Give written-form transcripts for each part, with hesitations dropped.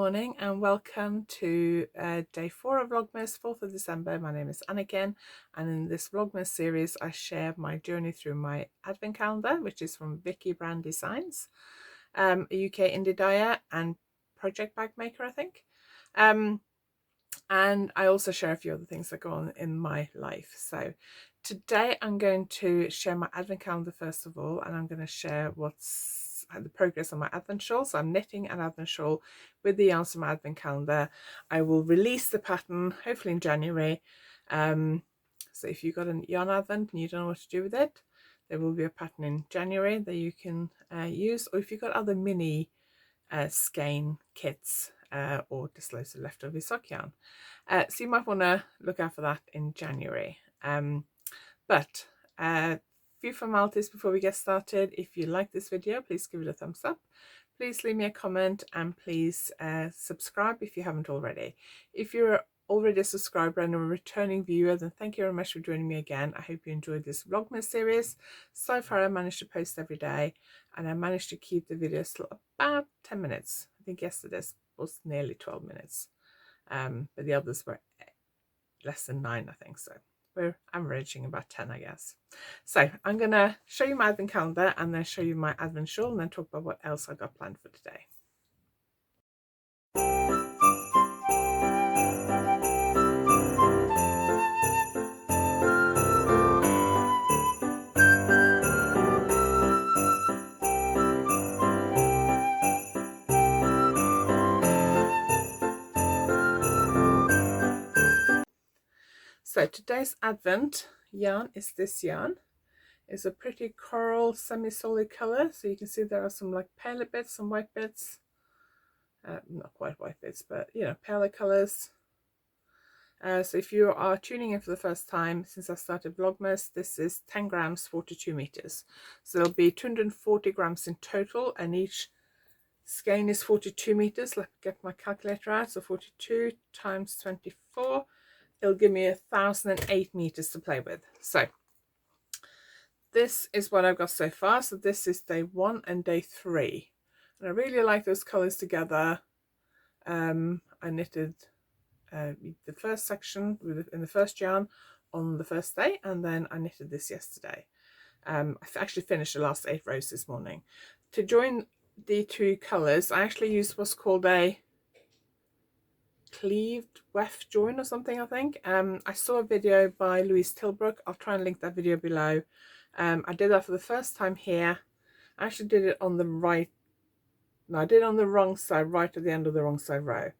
morning and welcome to day 4 of Vlogmas, 4th of December. My name is Anniken, and in this Vlogmas series I share my journey through my advent calendar, which is from Vicky Brand Designs, a UK indie dyer and project bag maker, I think. And I also share a few other things that go on in my life. So today I'm going to share my advent calendar first of all, and I'm going to share what's the progress on my advent shawl. So I'm knitting an advent shawl with the yarns from my advent calendar. I will release the pattern hopefully in January. So if you've got a yarn advent and you don't know what to do with it, there will be a pattern in January that you can use. Or if you've got other mini skein kits or just loads of leftover sock yarn, so you might want to look out for that in January. But few formalities before we get started. If you like this video, please give it a thumbs up, please leave me a comment, and please subscribe if you haven't already. If you're already a subscriber and a returning viewer, then thank you very much for joining me again. I hope you enjoyed this Vlogmas series. So far I managed to post every day, and I managed to keep the videos to about 10 minutes. I think yesterday's was nearly 12 minutes, but the others were less than 9, I think. So we're averaging about 10, I guess. So I'm going to show you my advent calendar and then show you my advent shawl, and then talk about what else I got planned for today. So today's advent yarn is this yarn. It's a pretty coral semi-solid colour, so you can see there are some like paler bits, some white bits, not quite white bits, but you know, paler colours. So if you are tuning in for the first time since I started Vlogmas, this is 10 grams, 42 meters. So there'll be 240 grams in total, and each skein is 42 meters. Let me get my calculator out. So 42 times 24, it'll give me 1,008 meters to play with. So this is what I've got so far. So this is day 1 and day 3, and I really like those colors together. I knitted the first section in the first yarn on the first day, and then I knitted this yesterday. I actually finished the last 8 rows this morning. To join the two colors, I actually used what's called a cleaved weft join or something, I think. I saw a video by Louise Tilbrook. I'll try and link that video below. I did that for the first time here. I actually did it on the right, no, I did it on the wrong side, right at the end of the wrong side row.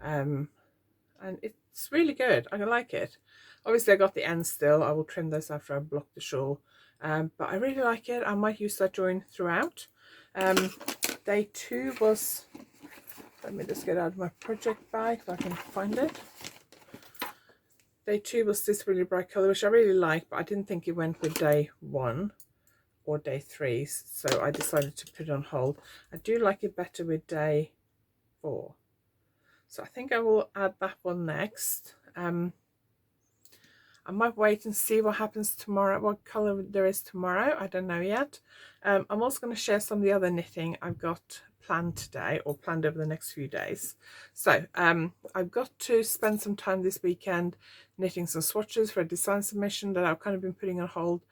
And it's really good. I like it. Obviously I got the ends still. I will trim those after I block the shawl, but I really like it. I might use that join throughout. Day 2 was, let me just get out of my project bag if I can find it. Day 2 was this really bright colour, which I really like, but I didn't think it went with day 1 or day 3, so I decided to put it on hold. I do like it better with day 4, so I think I will add that one next. I might wait and see what happens tomorrow, what colour there is tomorrow. I don't know yet. I'm also going to share some of the other knitting I've got planned today, or planned over the next few days. So I've got to spend some time this weekend knitting some swatches for a design submission that I've kind of been putting on hold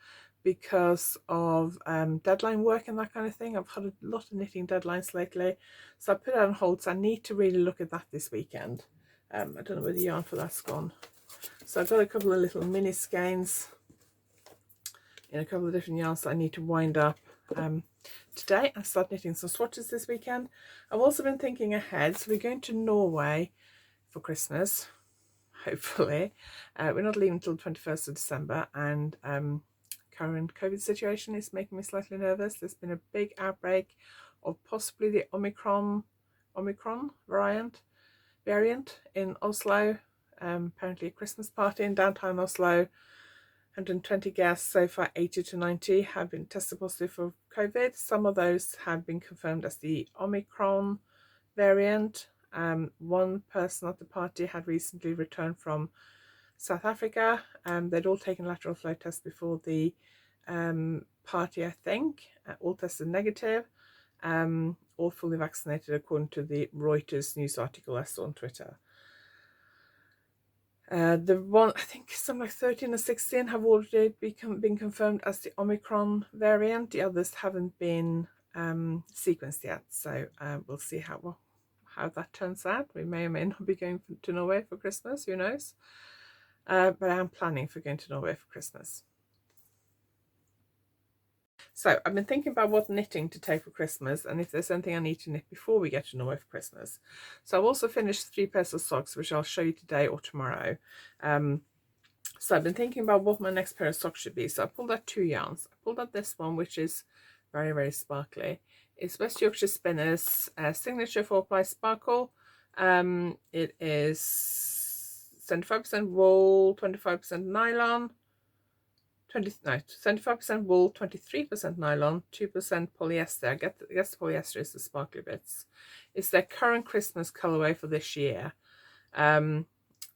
because of deadline work and that kind of thing. I've had a lot of knitting deadlines lately, so I put it on hold. So I need to really look at that this weekend. I don't know where the yarn for that's gone. So I've got a couple of little mini skeins in a couple of different yarns that I need to wind up today. I start knitting some swatches this weekend. I've also been thinking ahead, so we're going to Norway for Christmas, hopefully. We're not leaving until the 21st of December, and current COVID situation is making me slightly nervous. There's been a big outbreak of possibly the Omicron variant in Oslo. Apparently a Christmas party in downtown Oslo, 120 guests, so far 80 to 90 have been tested positive for COVID. Some of those have been confirmed as the Omicron variant. One person at the party had recently returned from South Africa. They'd all taken lateral flow tests before the party, I think. All tested negative. all fully vaccinated according to the Reuters news article I saw on Twitter. The one, I think some like 13 or 16 have already been confirmed as the Omicron variant. The others haven't been sequenced yet, so we'll see how that turns out. We may or may not be going to Norway for Christmas, who knows? But I am planning for going to Norway for Christmas. So I've been thinking about what knitting to take for Christmas and if there's anything I need to knit before we get to Norway for Christmas. So I've also finished 3 pairs of socks, which I'll show you today or tomorrow. So I've been thinking about what my next pair of socks should be. So I pulled out 2 yarns. I pulled out this one, which is very, very sparkly. It's West Yorkshire Spinners Signature 4-ply Sparkle. It is 75% wool, 25% nylon. 75% wool, 23% nylon, 2% polyester. I guess the polyester is the sparkly bits. It's their current Christmas colorway for this year. And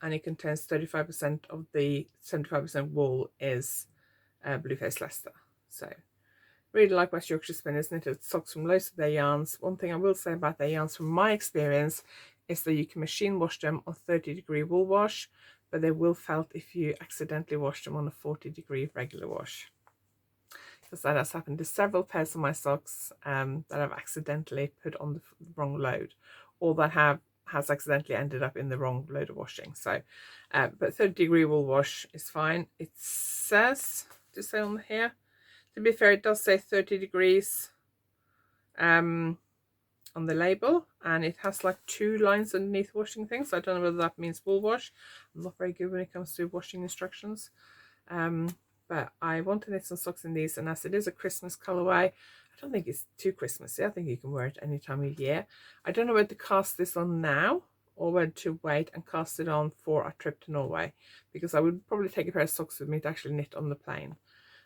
it contains 35% of the 75% wool is Blueface Leicester. So really like West Yorkshire Spinners knitted socks from most of their yarns. One thing I will say about their yarns from my experience is that you can machine wash them on 30-degree wool wash, but they will felt if you accidentally wash them on a 40-degree regular wash. Because that has happened to several pairs of my socks that I've accidentally put on the wrong load, or that has accidentally ended up in the wrong load of washing. So, but 30-degree wool wash is fine. It says, to say on here, to be fair, it does say 30 degrees on the label, and it has like 2 lines underneath washing things. So I don't know whether that means wool wash. I'm not very good when it comes to washing instructions. But I want to knit some socks in these, and as it is a Christmas colorway, I don't think it's too Christmassy. I think you can wear it any time of year. I don't know whether to cast this on now or whether to wait and cast it on for a trip to Norway, because I would probably take a pair of socks with me to actually knit on the plane.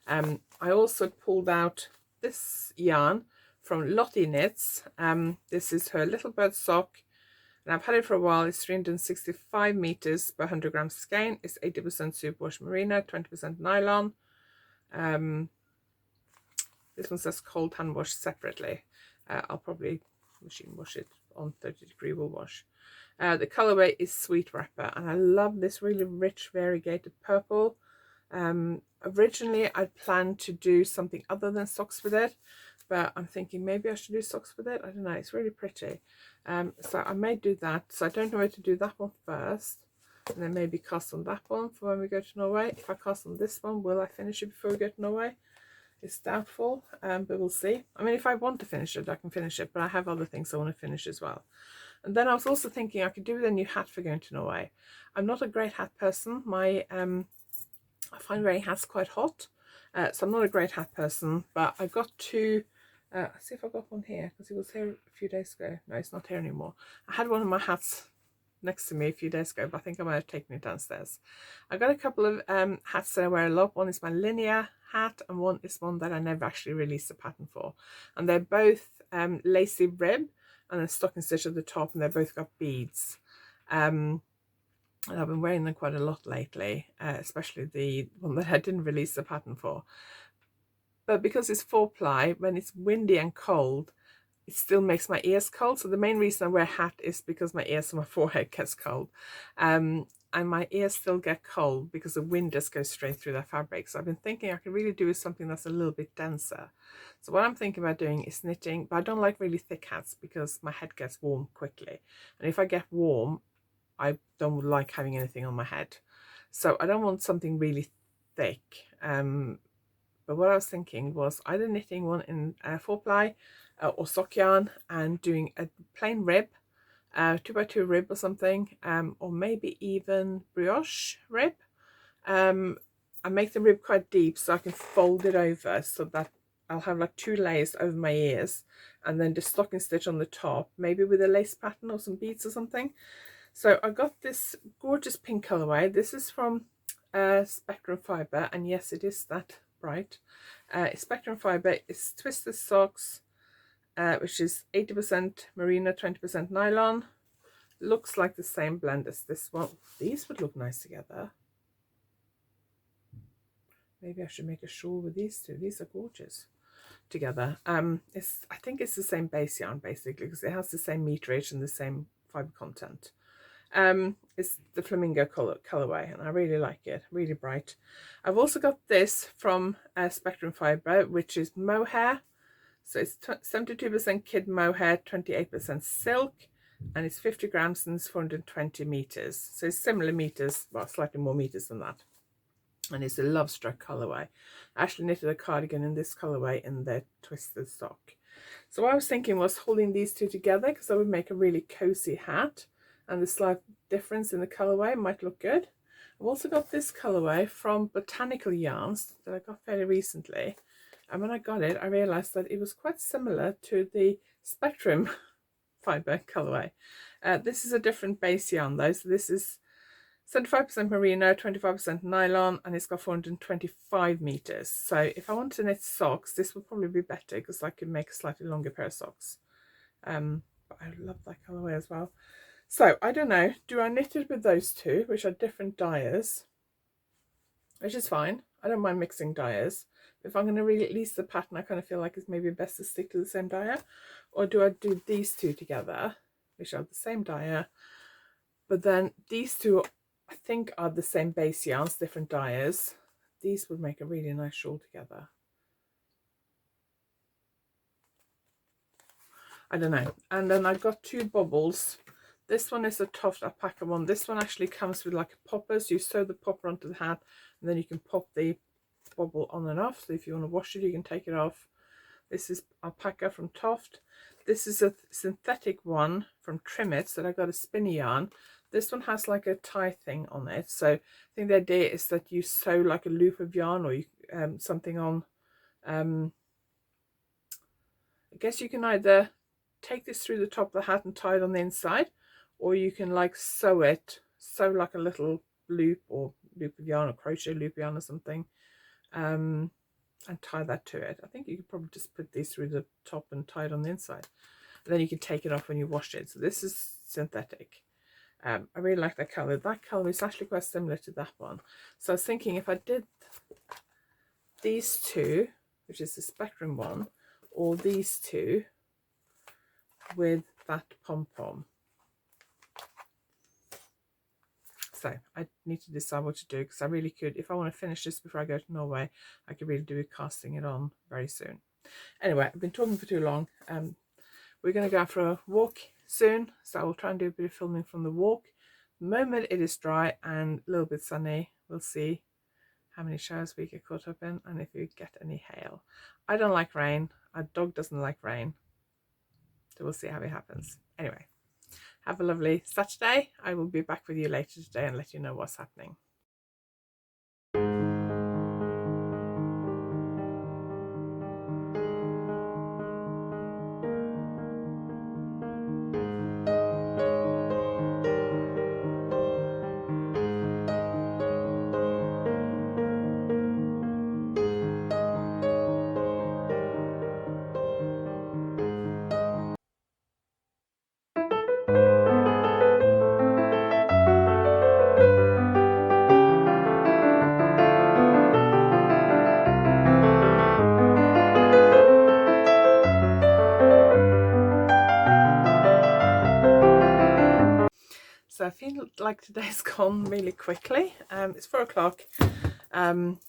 I also pulled out this yarn from Lottie Knits. This is her Little Bird sock, and I've had it for a while. It's 365 meters per 100 grams skein. It's 80% superwash merino, 20% nylon. This one says cold hand wash separately. I'll probably machine wash it on 30-degree wool wash. The colorway is Sweet Wrapper, and I love this really rich variegated purple. Originally I'd planned to do something other than socks with it, but I'm thinking maybe I should do socks with it. I don't know, it's really pretty. So I may do that. So I don't know where to do that one first, and then maybe cast on that one for when we go to Norway. If I cast on this one, will I finish it before we go to Norway? It's doubtful, but we'll see. I mean, if I want to finish it, I can finish it, but I have other things I want to finish as well. And then I was also thinking I could do with a new hat for going to Norway. I'm not a great hat person. I find wearing hats quite hot, so I'm not a great hat person, but I got 2, let's see if I got one here, because it was here a few days ago. No, it's not here anymore. I had one of my hats next to me a few days ago, but I think I might have taken it downstairs. I got a couple of hats that I wear a lot. One is my linear hat, and one is one that I never actually released a pattern for. And they're both lacy rib and a stocking stitch at the top, and they've both got beads. And I've been wearing them quite a lot lately, especially the one that I didn't release the pattern for. But because it's 4-ply, when it's windy and cold, it still makes my ears cold. So the main reason I wear a hat is because my ears and my forehead gets cold. And my ears still get cold because the wind just goes straight through their fabric. So I've been thinking I could really do with something that's a little bit denser. So what I'm thinking about doing is knitting, but I don't like really thick hats because my head gets warm quickly. And if I get warm, I don't like having anything on my head. So I don't want something really thick. But what I was thinking was either knitting one in 4-ply or sock yarn and doing a plain rib, 2x2 rib or something, or maybe even brioche rib. I make the rib quite deep so I can fold it over so that I'll have like 2 layers over my ears, and then just stocking stitch on the top, maybe with a lace pattern or some beads or something. So I got this gorgeous pink colorway. This is from Spectrum Fibre, and yes, it is that bright. Spectrum Fibre is twisted socks, which is 80% merino, 20% nylon. Looks like the same blend as this one. These would look nice together. Maybe I should make a shawl with these two. These are gorgeous. together. I think it's the same base yarn basically, because it has the same meterage and the same fibre content. It's the flamingo colorway, and I really like it, really bright. I've also got this from Spectrum Fibre, which is mohair. So it's 72% kid mohair, 28% silk, and it's 50 grams and it's 420 meters. So it's similar meters, well, slightly more meters than that. And it's a Love Struck colorway. I actually knitted a cardigan in this colorway in the twisted sock. So what I was thinking was holding these two together, because that would make a really cozy hat, and the slight difference in the colorway might look good. I've also got this colorway from Botanical Yarns that I got fairly recently, and when I got it I realized that it was quite similar to the Spectrum Fibre colorway. This is a different base yarn though, so this is 75% merino, 25% nylon, and it's got 425 meters. So if I want to knit socks, this would probably be better, because I could make a slightly longer pair of socks. But I love that colorway as well. So I don't know, do I knit it with those two, which are different dyers, which is fine. I don't mind mixing dyers. If I'm going to release the pattern, I kind of feel like it's maybe best to stick to the same dyer. Or do I do these two together, which are the same dyer, but then these two I think are the same base yarns, different dyers. These would make a really nice shawl together. I don't know. And then I've got two bubbles. This one is a Toft alpaca one. This one actually comes with like a popper, so you sew the popper onto the hat, and then you can pop the bubble on and off. So if you want to wash it, you can take it off. This is alpaca from Toft. This is a synthetic one from Trimmets that I got a spinny yarn. This one has like a tie thing on it. So I think the idea is that you sew like a loop of yarn, or you, something on. I guess you can either take this through the top of the hat and tie it on the inside, or you can like sew like a little loop, or loop of yarn, or crochet loop yarn or something, and tie that to it. I think you could probably just put these through the top and tie it on the inside, and then you can take it off when you wash it. So this is synthetic. I really like that colour. That colour is actually quite similar to that one. So I was thinking if I did these two, which is the Spectrum one, or these two with that pom-pom. So I need to decide what to do, because I really could, if I want to finish this before I go to Norway, I could really do with casting it on very soon. Anyway, I've been talking for too long. We're going to go for a walk soon, so I will try and do a bit of filming from the walk. The moment it is dry and a little bit sunny, we'll see how many showers we get caught up in, and if we get any hail. I don't like rain. Our dog doesn't like rain, so we'll see how it happens. Anyway, have a lovely Saturday. I will be back with you later today and let you know what's happening. So I feel like today's gone really quickly. It's 4 o'clock. I don't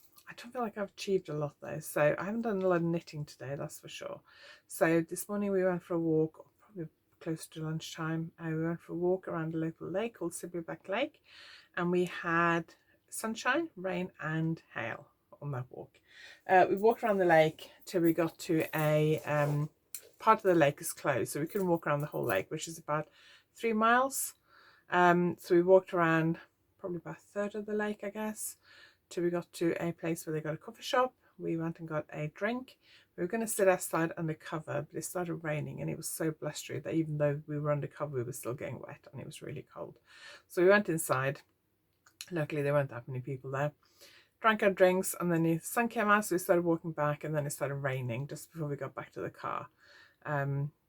feel like I've achieved a lot though, so I haven't done a lot of knitting today, that's for sure. So this morning we went for a walk, probably close to lunchtime. We went for a walk around a local lake called Sibleyback Lake, and we had sunshine, rain and hail on that walk. We walked around the lake till we got to a part of the lake is closed, so we couldn't walk around the whole lake, which is about 3 miles. So we walked around probably about a third of the lake, I guess, till we got to a place where they got a coffee shop. We went and got a drink. We were going to sit outside under cover, but it started raining and it was so blustery that even though we were under cover, we were still getting wet and it was really cold. So we went inside. Luckily, there weren't that many people there. Drank our drinks, and then the sun came out, so we started walking back, and then it started raining just before we got back to the car.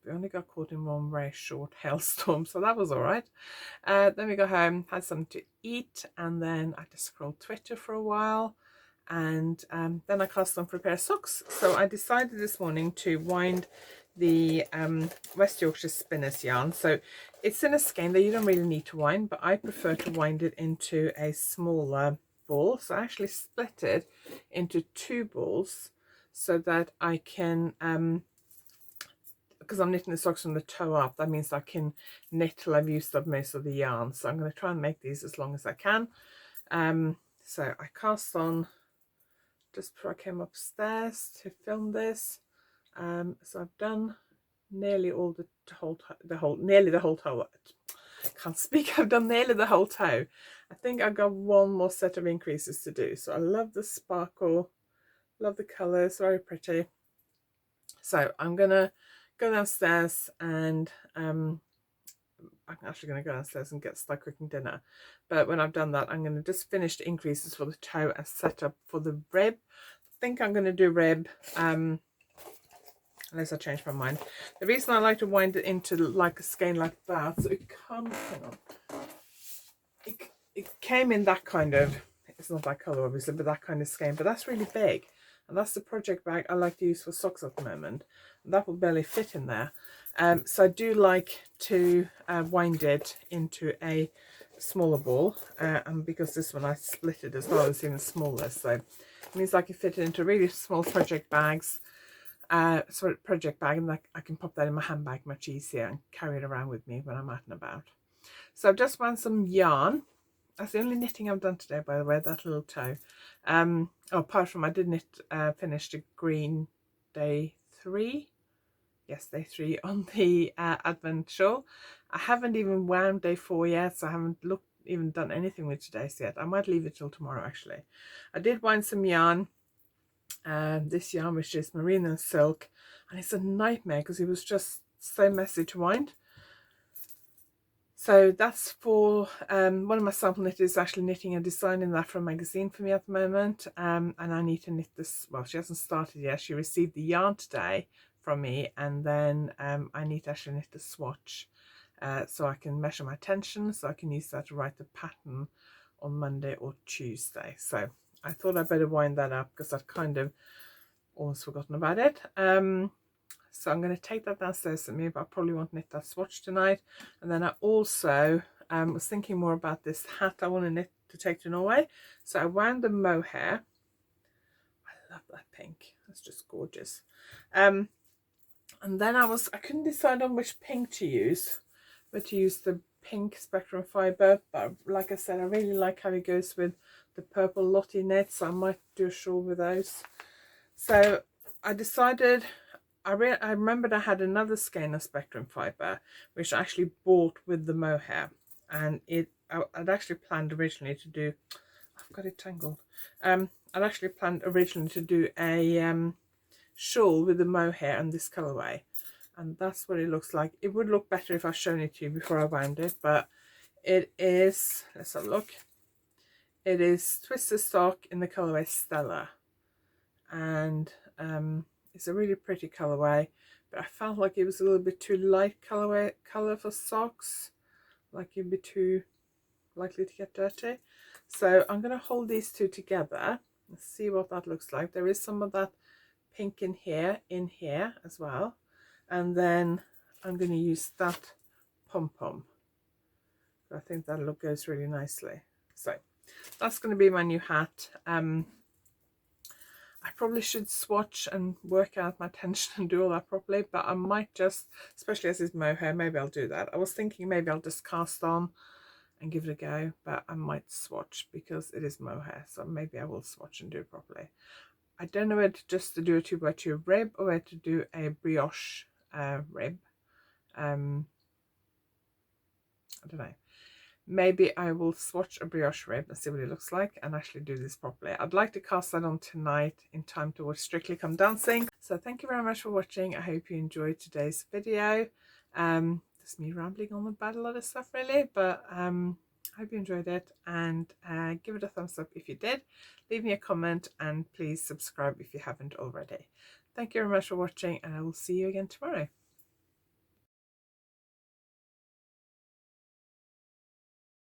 We only got caught in one very short hailstorm, so that was all right. Then we got home, had something to eat, and then I just scrolled Twitter for a while, and then I cast on for a pair of socks. So I decided this morning to wind the West Yorkshire Spinners yarn. So it's in a skein that you don't really need to wind, but I prefer to wind it into a smaller ball. So I actually split it into 2 balls so that I can because I'm knitting the socks from the toe up, that means I can knit till I've used up most of the yarn. So I'm going to try and make these as long as I can. So I cast on just before I came upstairs to film this. So I've done nearly all nearly the whole toe. I can't speak. I've done nearly the whole toe. I think I've got one more set of increases to do. So I love the sparkle, love the colours, very pretty. So I'm gonna go downstairs and I'm actually going to go downstairs and get started cooking dinner. But when I've done that, I'm going to just finish the increases for the toe and set up for the rib. I think I'm going to do rib, unless I change my mind. The reason I like to wind it into like a skein like that, so it comes, hang on, it came in that kind of, it's not that colour obviously, but that kind of skein, but that's really big. And that's the project bag I like to use for socks at the moment. That will barely fit in there. So I do like to wind it into a smaller ball. And because this one I split it as well, it's even smaller. So it means I can fit it into really small project bags. Project bag, and I can pop that in my handbag much easier and carry it around with me when I'm out and about. So I've just wound some yarn. That's the only knitting I've done today, by the way, that little toe. Apart from I did knit, finished a green day 3. Yes, day 3 on the Advent shawl. I haven't even wound day 4 yet, so I haven't even done anything with today's yet. I might leave it till tomorrow, actually. I did wind some yarn. This yarn, which is merino silk, and it's a nightmare because it was just so messy to wind. So that's for one of my sample knitters is actually knitting and designing that for a magazine for me at the moment. And I need to knit this, well, she hasn't started yet. She received the yarn today from me, and then I need to actually knit the swatch so I can measure my tension, so I can use that to write the pattern on Monday or Tuesday. So I thought I'd better wind that up because I've kind of almost forgotten about it. So I'm going to take that downstairs with me, but I probably won't knit that swatch tonight. And then I also was thinking more about this hat I want to knit to take to Norway. So I wound the mohair. I love that pink. That's just gorgeous. And then I couldn't decide on which pink to use, but to use the pink Spectrum fibre. But like I said, I really like how it goes with the purple Lottie knit, so I might do a shawl with those. So I decided, I remembered I had another skein of Spectrum fibre, which I actually bought with the mohair, and I'd actually planned originally to do, I've got it tangled. I'd actually planned originally to do a shawl with the mohair and this colourway, and that's what it looks like. It would look better if I'd shown it to you before I wound it, but it is, let's have a look. It is Twisted Sock in the colourway Stella, and it's a really pretty colourway, but I felt like it was a little bit too light colour for socks, like you'd be too likely to get dirty. So I'm going to hold these two together and see what that looks like. There is some of that pink in here as well, and then I'm going to use that pom-pom. I think that look goes really nicely. So that's going to be my new hat. I probably should swatch and work out my tension and do all that properly, but I might just, especially as it's mohair, maybe I'll do that. I was thinking maybe I'll just cast on and give it a go, but I might swatch because it is mohair, so maybe I will swatch and do it properly. I don't know whether just to do a 2x2 rib or whether to do a brioche rib. I don't know. Maybe I will swatch a brioche rib and see what it looks like and actually do this properly. I'd like to cast that on tonight in time to watch Strictly Come Dancing. So thank you very much for watching. I hope you enjoyed today's video. Just me rambling on about a lot of stuff really, but I hope you enjoyed it, and give it a thumbs up if you did. Leave me a comment and please subscribe if you haven't already. Thank you very much for watching, and I will see you again tomorrow.